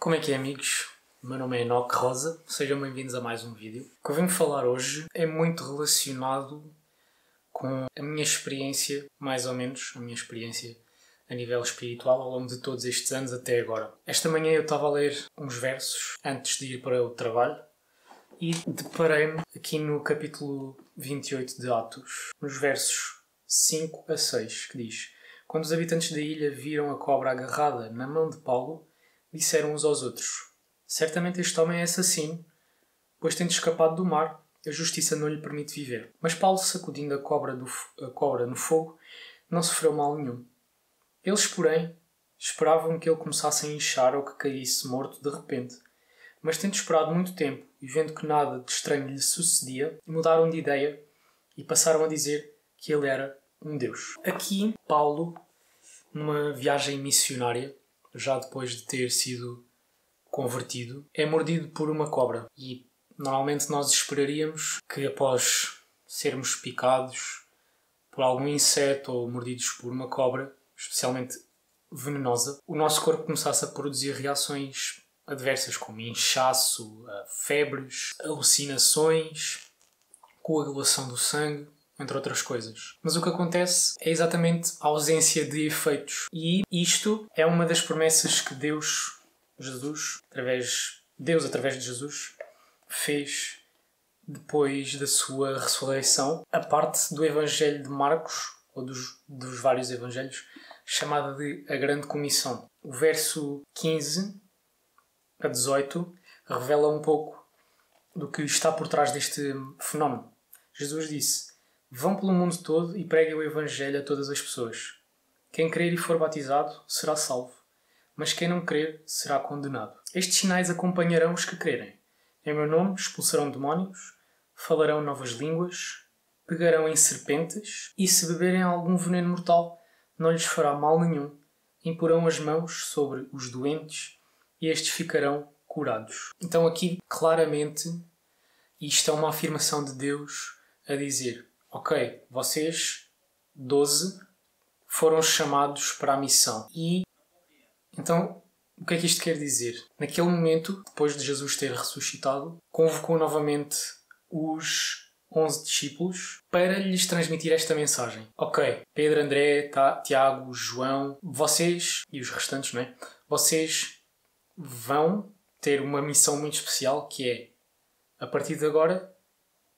Como é que é, amigos? O meu nome é Enoque Rosa, sejam bem-vindos a mais um vídeo. O que eu venho falar hoje é muito relacionado com a minha experiência, mais ou menos, a minha experiência a nível espiritual ao longo de todos estes anos até agora. Esta manhã eu estava a ler uns versos antes de ir para o trabalho e deparei-me aqui no capítulo 28 de Atos, nos versos 5 a 6, que diz: Quando os habitantes da ilha viram a cobra agarrada na mão de Paulo, disseram uns aos outros: Certamente este homem é assassino, pois tendo escapado do mar, a justiça não lhe permite viver. Mas Paulo, sacudindo a cobra no fogo, não sofreu mal nenhum. Eles, porém, esperavam que ele começasse a inchar ou que caísse morto de repente. Mas tendo esperado muito tempo e vendo que nada de estranho lhe sucedia, mudaram de ideia e passaram a dizer que ele era um deus. Aqui, Paulo, numa viagem missionária, já depois de ter sido convertido, é mordido por uma cobra. E normalmente nós esperaríamos que após sermos picados por algum inseto ou mordidos por uma cobra, especialmente venenosa, o nosso corpo começasse a produzir reações adversas, como inchaço, febres, alucinações, coagulação do sangue, entre outras coisas. Mas o que acontece é exatamente a ausência de efeitos. E isto é uma das promessas que Deus, através de Jesus, fez depois da sua ressurreição, a parte do Evangelho de Marcos, ou dos vários Evangelhos, chamada de a Grande Comissão. O verso 15 a 18 revela um pouco do que está por trás deste fenómeno. Jesus disse: Vão pelo mundo todo e preguem o Evangelho a todas as pessoas. Quem crer e for batizado será salvo, mas quem não crer será condenado. Estes sinais acompanharão os que crerem. Em meu nome expulsarão demónios, falarão novas línguas, pegarão em serpentes e se beberem algum veneno mortal não lhes fará mal nenhum. Imporão as mãos sobre os doentes e estes ficarão curados. Então aqui, claramente, isto é uma afirmação de Deus a dizer: ok, vocês, 12, foram chamados para a missão. E então, o que é que isto quer dizer? Naquele momento, depois de Jesus ter ressuscitado, convocou novamente os 11 discípulos para lhes transmitir esta mensagem. Ok, Pedro, André, Tiago, João, vocês e os restantes, não é? Vocês vão ter uma missão muito especial que é, a partir de agora,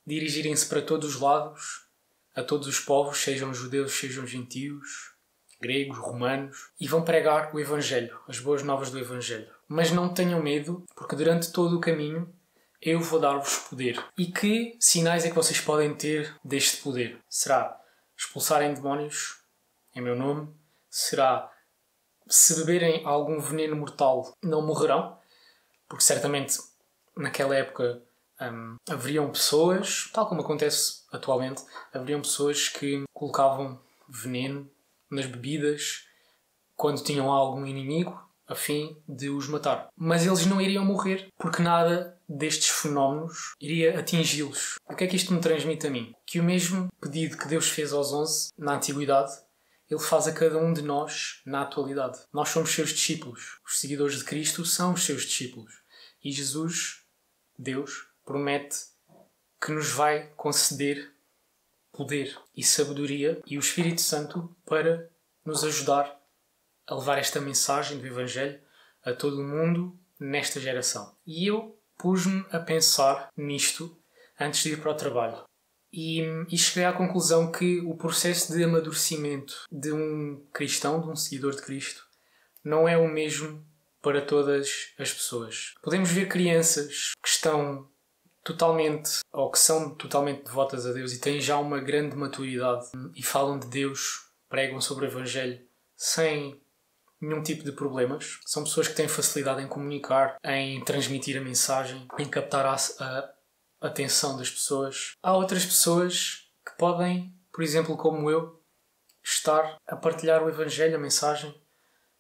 dirigirem-se para todos os lados, a todos os povos, sejam judeus, sejam gentios, gregos, romanos, e vão pregar o Evangelho, as boas novas do Evangelho. Mas não tenham medo, porque durante todo o caminho eu vou dar-vos poder. E que sinais é que vocês podem ter deste poder? Será expulsarem demónios em meu nome? Será, se beberem algum veneno mortal, não morrerão? Porque certamente naquela época haveriam pessoas, tal como acontece atualmente, haveriam pessoas que colocavam veneno nas bebidas quando tinham algum inimigo a fim de os matar. Mas eles não iriam morrer porque nada destes fenómenos iria atingi-los. O que é que isto me transmite a mim? Que o mesmo pedido que Deus fez aos 11 na antiguidade, Ele faz a cada um de nós na atualidade. Nós somos seus discípulos. Os seguidores de Cristo são os seus discípulos. E Jesus, Deus, promete que nos vai conceder poder e sabedoria e o Espírito Santo para nos ajudar a levar esta mensagem do Evangelho a todo o mundo nesta geração. E eu pus-me a pensar nisto antes de ir para o trabalho. E cheguei à conclusão que o processo de amadurecimento de um cristão, de um seguidor de Cristo, não é o mesmo para todas as pessoas. Podemos ver crianças que estão totalmente, ou que são totalmente devotas a Deus e têm já uma grande maturidade e falam de Deus, pregam sobre o Evangelho sem nenhum tipo de problemas. São pessoas que têm facilidade em comunicar, em transmitir a mensagem, em captar a atenção das pessoas. Há outras pessoas que podem, por exemplo, como eu, estar a partilhar o Evangelho, a mensagem,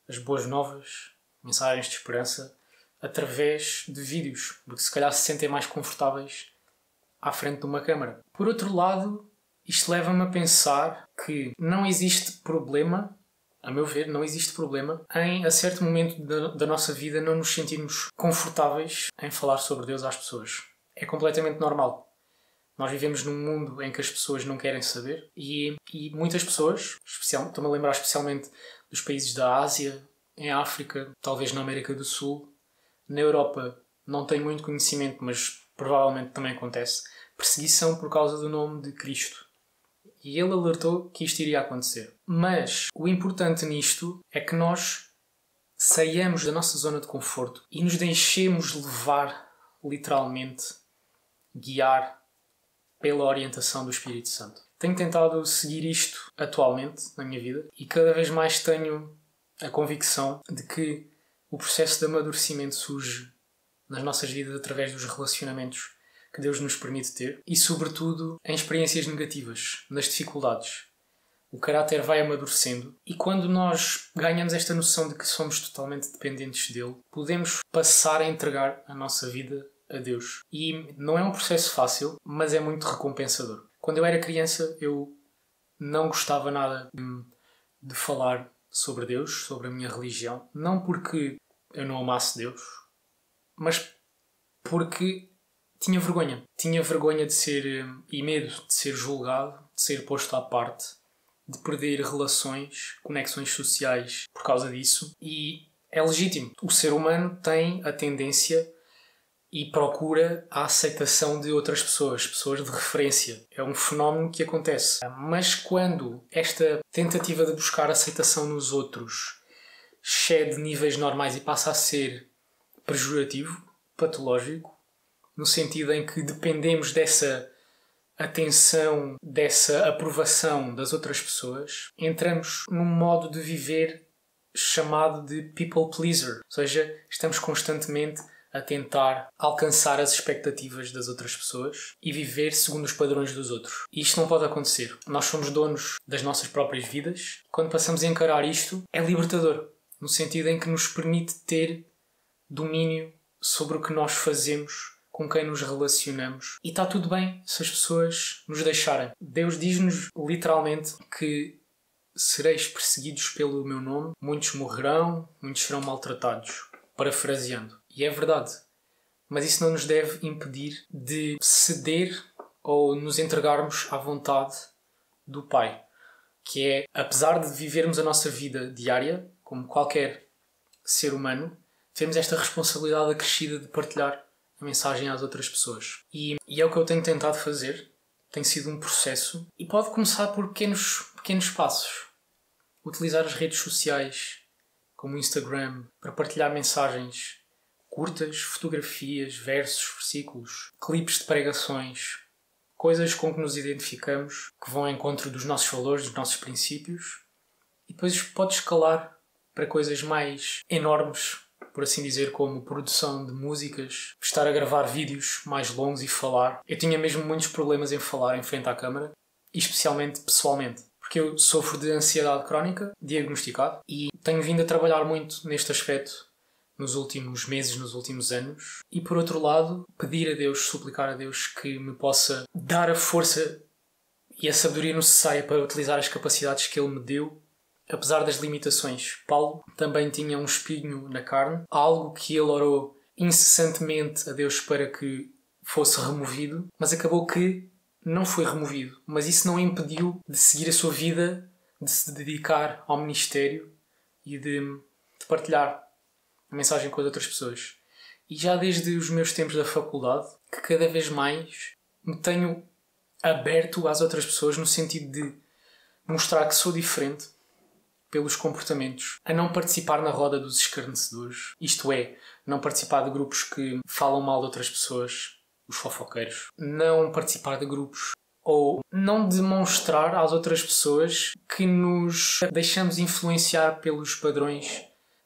as boas novas, mensagens de esperança, através de vídeos, porque se calhar se sentem mais confortáveis à frente de uma câmara. Por outro lado, isto leva-me a pensar que não existe problema A meu ver, não existe problema em, a certo momento da nossa vida, não nos sentirmos confortáveis em falar sobre Deus às pessoas. É completamente normal. Nós vivemos num mundo em que as pessoas não querem saber e muitas pessoas, estou-me a lembrar especialmente dos países da Ásia, em África, talvez na América do Sul, na Europa não tenho muito conhecimento, mas provavelmente também acontece, perseguição por causa do nome de Cristo. E ele alertou que isto iria acontecer. Mas o importante nisto é que nós saiamos da nossa zona de conforto e nos deixemos levar, literalmente, guiar pela orientação do Espírito Santo. Tenho tentado seguir isto atualmente na minha vida e cada vez mais tenho a convicção de que o processo de amadurecimento surge nas nossas vidas através dos relacionamentos que Deus nos permite ter e, sobretudo, em experiências negativas, nas dificuldades. O caráter vai amadurecendo e quando nós ganhamos esta noção de que somos totalmente dependentes dele, podemos passar a entregar a nossa vida a Deus. E não é um processo fácil, mas é muito recompensador. Quando eu era criança, eu não gostava nada de falar sobre Deus, sobre a minha religião. Não porque eu não amasse Deus, mas porque tinha vergonha. Tinha vergonha de ser, e medo de ser julgado, de ser posto à parte, de perder relações, conexões sociais por causa disso. E é legítimo. O ser humano tem a tendência e procura a aceitação de outras pessoas, pessoas de referência. É um fenómeno que acontece. Mas quando esta tentativa de buscar aceitação nos outros excede níveis normais e passa a ser pejorativo, patológico, no sentido em que dependemos dessa atenção, dessa aprovação das outras pessoas, entramos num modo de viver chamado de people pleaser. Ou seja, estamos constantemente a tentar alcançar as expectativas das outras pessoas e viver segundo os padrões dos outros. E isto não pode acontecer. Nós somos donos das nossas próprias vidas. Quando passamos a encarar isto, é libertador, no sentido em que nos permite ter domínio sobre o que nós fazemos, com quem nos relacionamos. E está tudo bem se as pessoas nos deixarem. Deus diz-nos literalmente que sereis perseguidos pelo meu nome, muitos morrerão, muitos serão maltratados. Parafraseando. E é verdade. Mas isso não nos deve impedir de ceder ou nos entregarmos à vontade do Pai. Que é, apesar de vivermos a nossa vida diária, como qualquer ser humano, temos esta responsabilidade acrescida de partilhar a mensagem às outras pessoas. E é o que eu tenho tentado fazer. Tem sido um processo. E pode começar por pequenos passos. Utilizar as redes sociais, como o Instagram, para partilhar mensagens curtas, fotografias, versos, versículos, clipes de pregações, coisas com que nos identificamos, que vão ao encontro dos nossos valores, dos nossos princípios. E depois pode escalar para coisas mais enormes, por assim dizer, como produção de músicas, estar a gravar vídeos mais longos e falar. Eu tinha mesmo muitos problemas em falar em frente à câmara, e especialmente pessoalmente, porque eu sofro de ansiedade crónica, diagnosticado, e tenho vindo a trabalhar muito neste aspecto nos últimos meses, nos últimos anos. E por outro lado, pedir a Deus, suplicar a Deus que me possa dar a força e a sabedoria necessária para utilizar as capacidades que Ele me deu, apesar das limitações. Paulo também tinha um espinho na carne, algo que ele orou incessantemente a Deus para que fosse removido, mas acabou que não foi removido. Mas isso não o impediu de seguir a sua vida, de se dedicar ao ministério e de partilhar a mensagem com as outras pessoas. E já desde os meus tempos da faculdade, que cada vez mais me tenho aberto às outras pessoas no sentido de mostrar que sou diferente pelos comportamentos, a não participar na roda dos escarnecedores, isto é, não participar de grupos que falam mal de outras pessoas, os fofoqueiros, não participar de grupos ou não demonstrar às outras pessoas que nos deixamos influenciar pelos padrões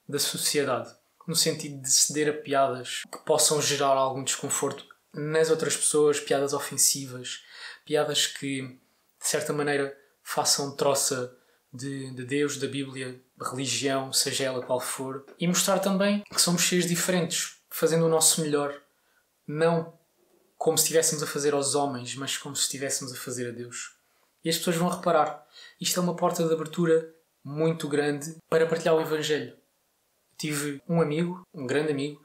da sociedade, no sentido de ceder a piadas que possam gerar algum desconforto nas outras pessoas, piadas ofensivas, piadas que, de certa maneira, façam troça de Deus, da Bíblia, da religião, seja ela qual for, e mostrar também que somos seres diferentes, fazendo o nosso melhor, não como se estivéssemos a fazer aos homens, mas como se estivéssemos a fazer a Deus. E as pessoas vão reparar. Isto é uma porta de abertura muito grande para partilhar o Evangelho. Tive um amigo, um grande amigo,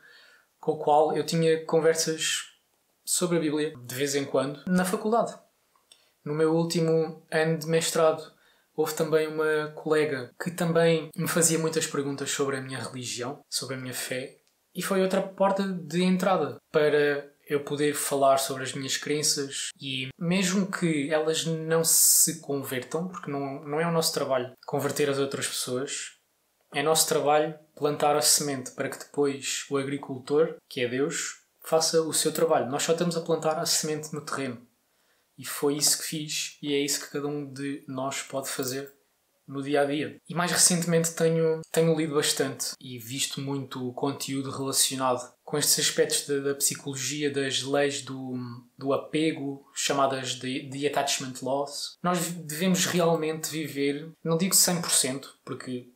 com o qual eu tinha conversas sobre a Bíblia de vez em quando na faculdade. No meu último ano de mestrado, houve também uma colega que também me fazia muitas perguntas sobre a minha religião, sobre a minha fé, e foi outra porta de entrada para eu poder falar sobre as minhas crenças e mesmo que elas não se convertam, porque não é o nosso trabalho converter as outras pessoas, é nosso trabalho plantar a semente para que depois o agricultor, que é Deus, faça o seu trabalho. Nós só estamos a plantar a semente no terreno. E foi isso que fiz e é isso que cada um de nós pode fazer no dia a dia. E mais recentemente tenho lido bastante e visto muito conteúdo relacionado com estes aspectos da psicologia, das leis do apego, chamadas de attachment laws. Nós devemos realmente viver, não digo 100%, porque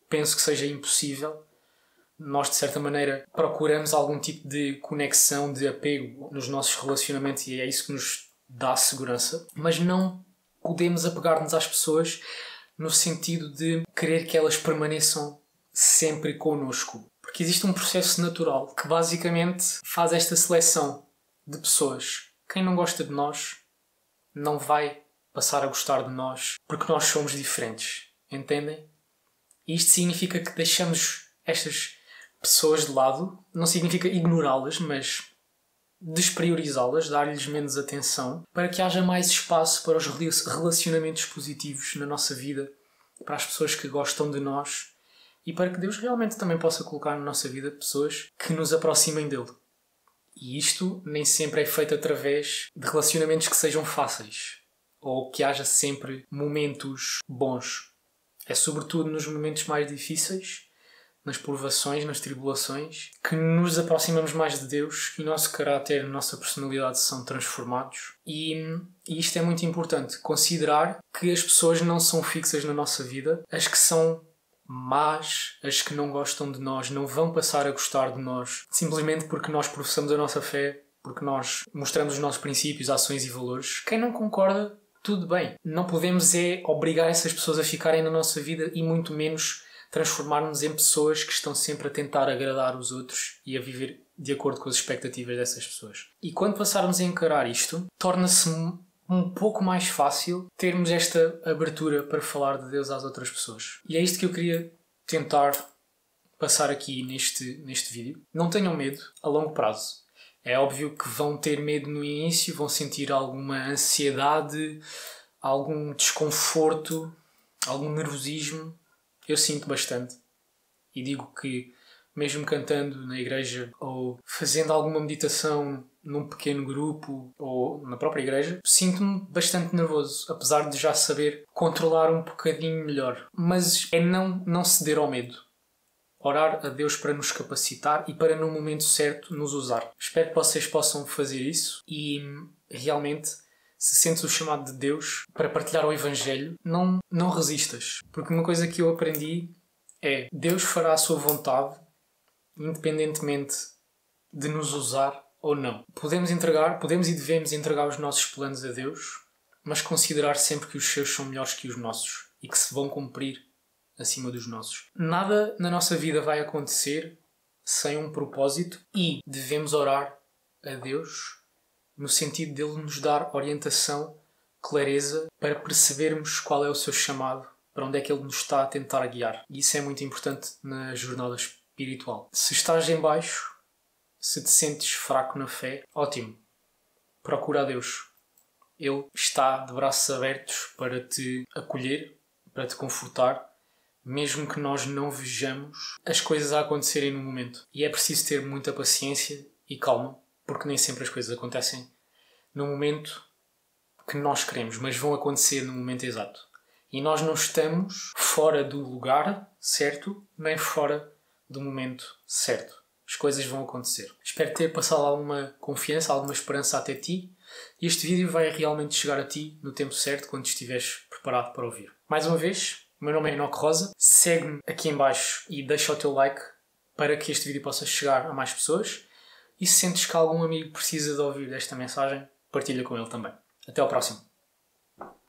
penso que seja impossível. Nós, de certa maneira, procuramos algum tipo de conexão, de apego nos nossos relacionamentos e é isso que nos dá segurança. Mas não podemos apegar-nos às pessoas no sentido de querer que elas permaneçam sempre connosco. Porque existe um processo natural que basicamente faz esta seleção de pessoas. Quem não gosta de nós não vai passar a gostar de nós porque nós somos diferentes. Entendem? E isto significa que deixamos estas pessoas de lado. Não significa ignorá-las, mas despriorizá-las, dar-lhes menos atenção, para que haja mais espaço para os relacionamentos positivos na nossa vida, para as pessoas que gostam de nós e para que Deus realmente também possa colocar na nossa vida pessoas que nos aproximem dele. E isto nem sempre é feito através de relacionamentos que sejam fáceis ou que haja sempre momentos bons. É sobretudo nos momentos mais difíceis, nas provações, nas tribulações, que nos aproximamos mais de Deus e o nosso caráter, a nossa personalidade são transformados. E isto é muito importante, considerar que as pessoas não são fixas na nossa vida, as que são más, as que não gostam de nós, não vão passar a gostar de nós, simplesmente porque nós professamos a nossa fé, porque nós mostramos os nossos princípios, ações e valores. Quem não concorda, tudo bem. Não podemos obrigar essas pessoas a ficarem na nossa vida e muito menos transformar-nos em pessoas que estão sempre a tentar agradar os outros e a viver de acordo com as expectativas dessas pessoas. E quando passarmos a encarar isto, torna-se um pouco mais fácil termos esta abertura para falar de Deus às outras pessoas. E é isto que eu queria tentar passar aqui neste vídeo. Não tenham medo a longo prazo. É óbvio que vão ter medo no início, vão sentir alguma ansiedade, algum desconforto, algum nervosismo. Eu sinto bastante e digo que mesmo cantando na igreja ou fazendo alguma meditação num pequeno grupo ou na própria igreja, sinto-me bastante nervoso, apesar de já saber controlar um bocadinho melhor. Mas é não ceder ao medo. Orar a Deus para nos capacitar e para no momento certo nos usar. Espero que vocês possam fazer isso e realmente, se sentes o chamado de Deus para partilhar o Evangelho, não resistas. Porque uma coisa que eu aprendi é Deus fará a sua vontade independentemente de nos usar ou não. Podemos e devemos entregar os nossos planos a Deus, mas considerar sempre que os seus são melhores que os nossos e que se vão cumprir acima dos nossos. Nada na nossa vida vai acontecer sem um propósito e devemos orar a Deus no sentido dele nos dar orientação, clareza, para percebermos qual é o seu chamado, para onde é que ele nos está a tentar guiar. E isso é muito importante na jornada espiritual. Se estás em baixo, se te sentes fraco na fé, ótimo. Procura a Deus. Ele está de braços abertos para te acolher, para te confortar, mesmo que nós não vejamos as coisas a acontecerem no momento. E é preciso ter muita paciência e calma, porque nem sempre as coisas acontecem no momento que nós queremos, mas vão acontecer no momento exato. E nós não estamos fora do lugar certo, nem fora do momento certo. As coisas vão acontecer. Espero ter passado alguma confiança, alguma esperança até ti. E este vídeo vai realmente chegar a ti no tempo certo, quando estiveres preparado para ouvir. Mais uma vez, o meu nome é Enoque Rosa. Segue-me aqui em baixo e deixa o teu like para que este vídeo possa chegar a mais pessoas. E se sentes que algum amigo precisa de ouvir esta mensagem, partilha com ele também. Até ao próximo.